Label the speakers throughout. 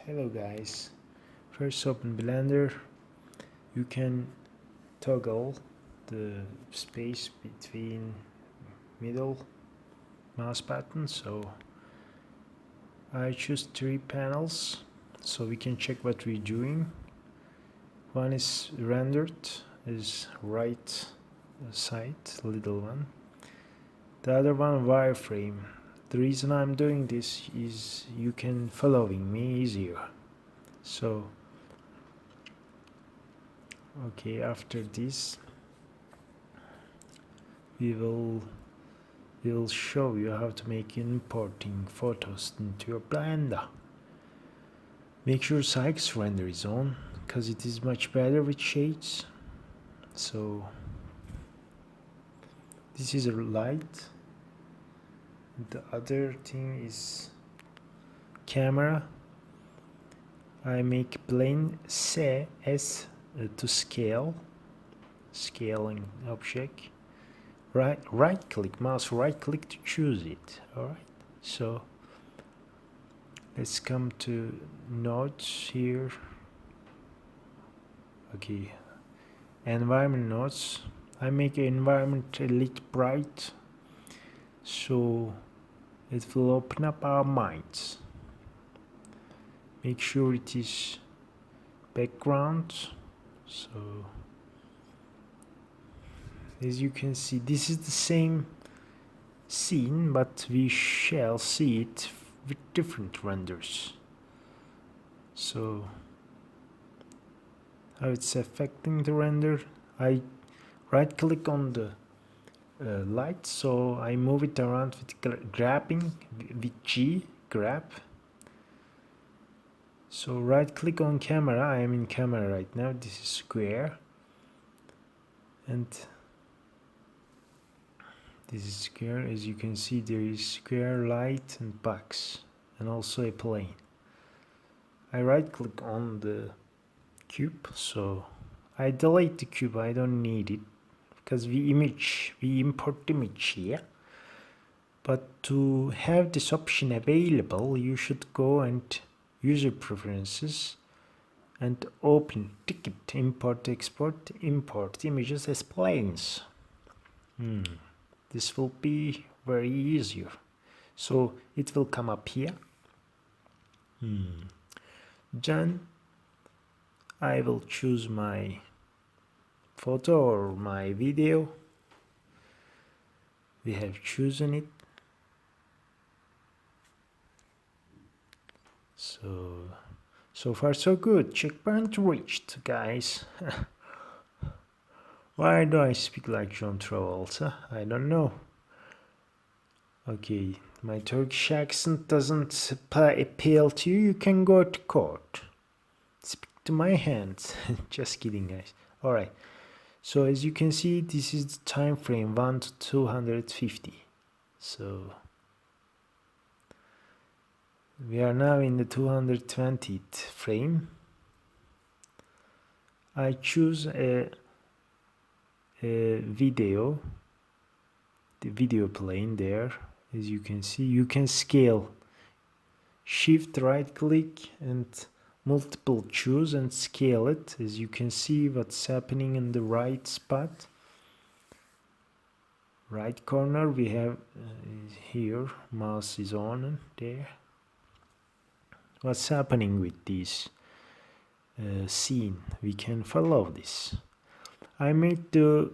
Speaker 1: Hello guys, first open Blender. You can toggle the space between middle mouse button, so I choose 3 panels so we can check what we're doing. One is rendered, is right side, little one. The other one wireframe. The reason I'm doing this is you can following me easier. So okay, after this we will show you how to make importing photos into your Blender. Make sure Sykes render is on because it is much better with shades. So this is a light. The other thing is camera. I make plane S to scaling object. Right click, mouse right click to choose it. Alright, so let's come to nodes here. Okay, environment nodes. I make environment a little bright so it will open up our minds. Make sure it is background. So as you can see, this is the same scene, but we shall see it with different renders. So how it's affecting the render, I right click on the light, so I move it around with grabbing with G, grab. So right click on camera, I am in camera right now, this is square, and this is square. As you can see, there is square, light and box, and also a plane. I right click on the cube, so I delete the cube, I don't need it because we import the image here. But to have this option available, you should go and user preferences and open ticket, import images as planes. This will be very easier. So it will come up here. Then I will choose my photo or my video. We have chosen it. So far so good. Checkpoint reached, guys. Why do I speak like John Travolta? I don't know. Okay, my Turkish accent doesn't appeal to you. You can go to court. Speak to my hands. Just kidding, guys. Alright. So as you can see, this is the time frame 1 to 250. So we are now in the 220th frame. I choose a video, the video plane there. As you can see, you can scale. Shift right click and multiple choose and scale it. As you can see what's happening in the right spot, right corner. We have here mouse is on and there. What's happening with this scene? We can follow this. I made the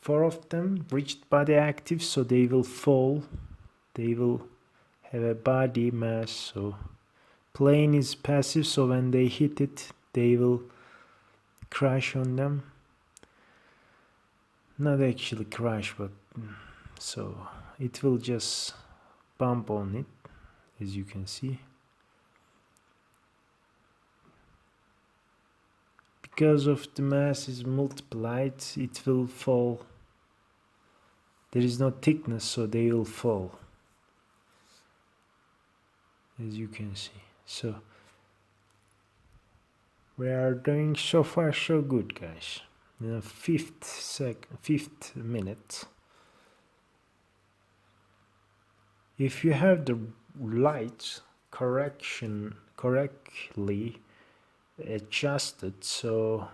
Speaker 1: 4 of them rigid body active, so they will fall. They will have a body mass. So plane is passive, so when they hit it, they will crash on them. Not actually crash, but so it will just bump on it, as you can see. Because of the mass is multiplied, it will fall. There is no thickness, so they will fall, as you can see. So we are doing so far so good, guys. In the fifth minute. If you have the light correction correctly adjusted, so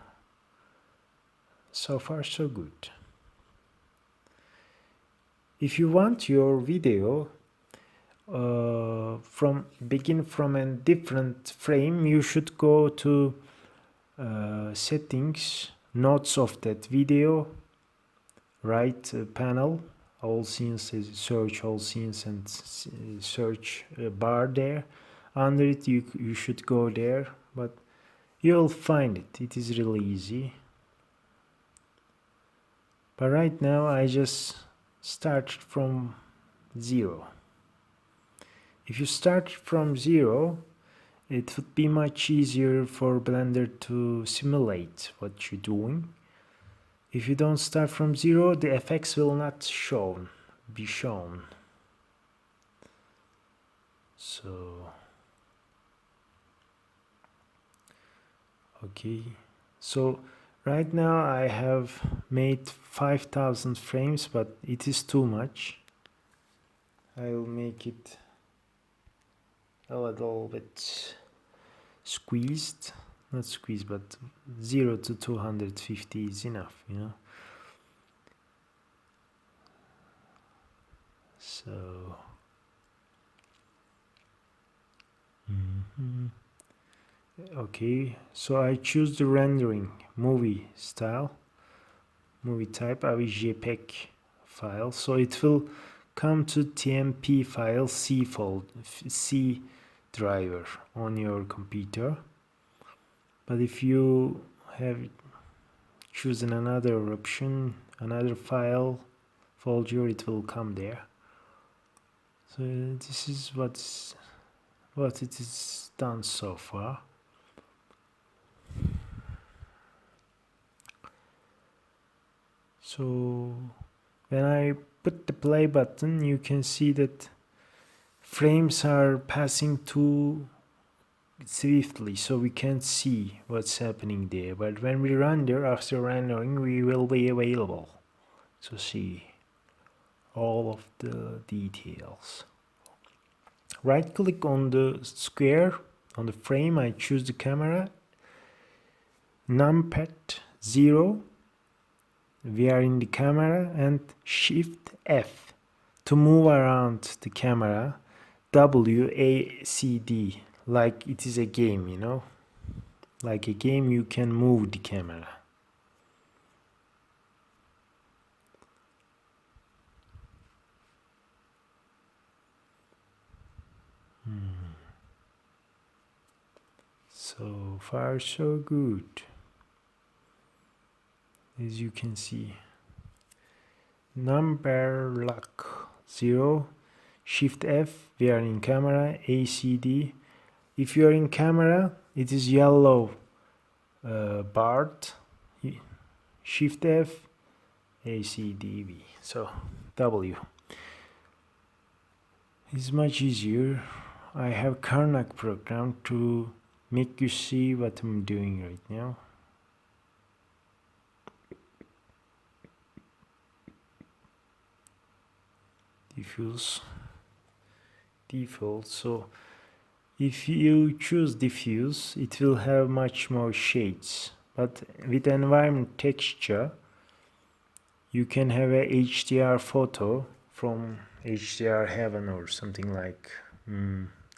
Speaker 1: far so good. If you want your video begin from a different frame, you should go to settings, notes of that video, right panel, all scenes, search all scenes, and search bar there. Under it you should go there, but you'll find it. It is really easy. But right now I just start from 0. If you start from 0, it would be much easier for Blender to simulate what you're doing. If you don't start from 0, the effects will not be shown. So, okay. So right now I have made 5000 frames, but it is too much. I'll make it a little bit squeezed, not squeezed, but 0 to 250 is enough, you know. So okay, so I choose the rendering movie style, movie type, a JPEG file, so it will come to TMP file C driver on your computer. But if you have chosen another option, another file folder, it will come there. So this is what it is done so far. So when I put the play button, you can see that frames are passing too swiftly, so we can't see what's happening there. But when we render, after rendering, we will be available to see all of the details. Right click on the square on the frame, I choose the camera, numpad 0, we are in the camera, and shift F to move around the camera, WACD, like it is a game, you know, like a game you can move the camera. So far so good. As you can see, number lock 0, shift F, we are in camera, ACD. If you are in camera, it is yellow barred, shift F, ACDV, so W. It's much easier. I have Carnac program to make you see what I'm doing right now. Diffuse, default. So if you choose diffuse, it will have much more shades, but with environment texture you can have a HDR photo from HDR Heaven or something like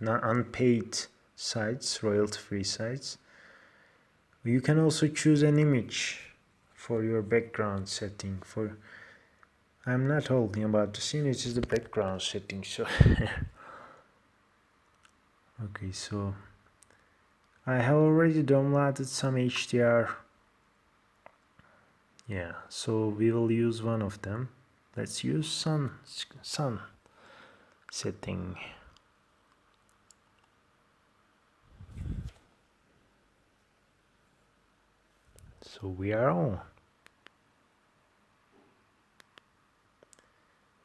Speaker 1: unpaid sites, royalty-free sites. You can also choose an image for your background setting. I'm not talking about the scene, it is the background setting. So okay, so I have already downloaded some HDR. Yeah, so we will use one of them. Let's use sun setting. So we are on.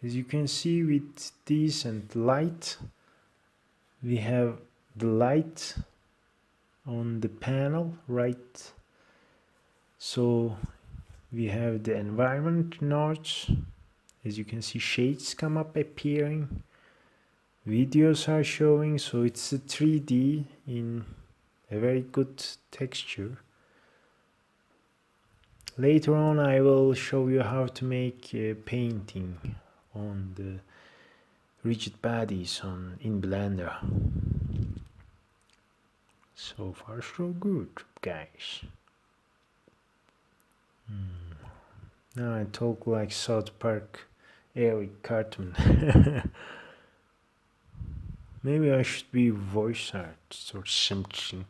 Speaker 1: As you can see, with decent light, we have the light on the panel, right? So we have the environment nodes. As you can see, shades come up appearing. videos are showing, so it's a 3D in a very good texture. Later on I will show you how to make a painting on the rigid bodies in Blender. So far so good, guys. Now I talk like South Park Eric cartoon. Maybe I should be voice artist or something.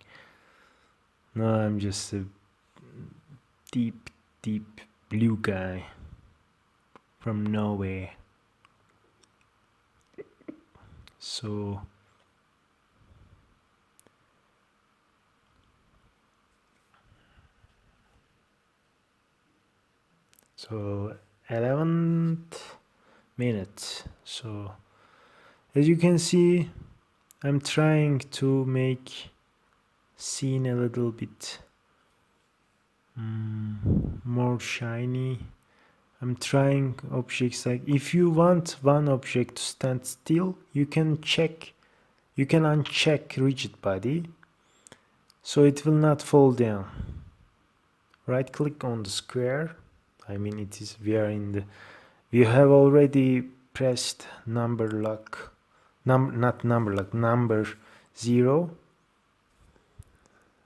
Speaker 1: No, I'm just a deep blue guy from nowhere. So So 11th minute. So as you can see, I'm trying to make scene a little bit more shiny. I'm trying objects like, if you want one object to stand still, you can uncheck rigid body so it will not fall down. Right click on the square. I mean, we have already pressed number 0.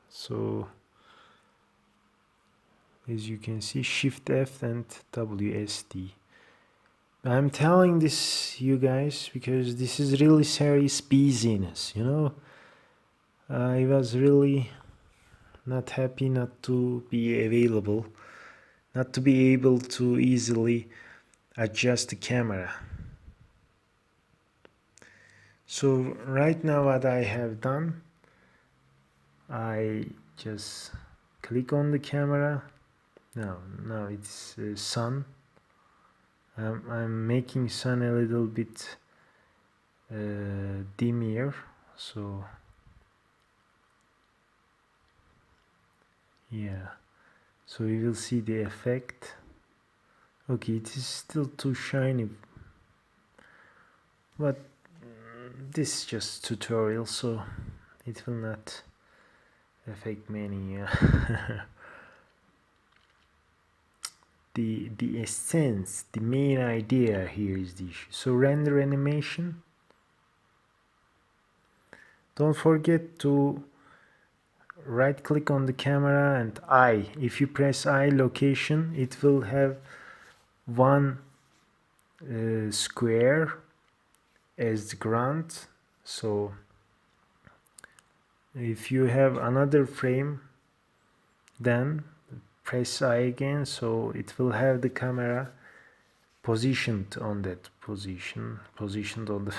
Speaker 1: So as you can see, Shift F and WSD. I'm telling this you guys because this is really serious busyness, you know. I was really not happy not to be available, not to be able to easily adjust the camera. So right now what I have done, I just click on the camera. Now it's sun. I'm making sun a little bit dimmer, so yeah, so you will see the effect. Okay, it is still too shiny, but this is just tutorial, so it will not affect many. The essence, the main idea here is the issue. So render animation. Don't forget to right click on the camera and I. If you press I location, it will have one square as the ground. So if you have another frame, then press I again, so it will have the camera positioned on that positioned on the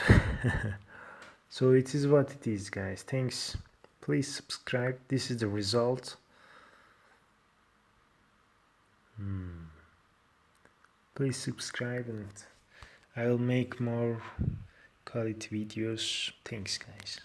Speaker 1: so it is what it is, guys. Thanks. Please subscribe. This is the result. Please subscribe and I will make more quality videos. Thanks, guys.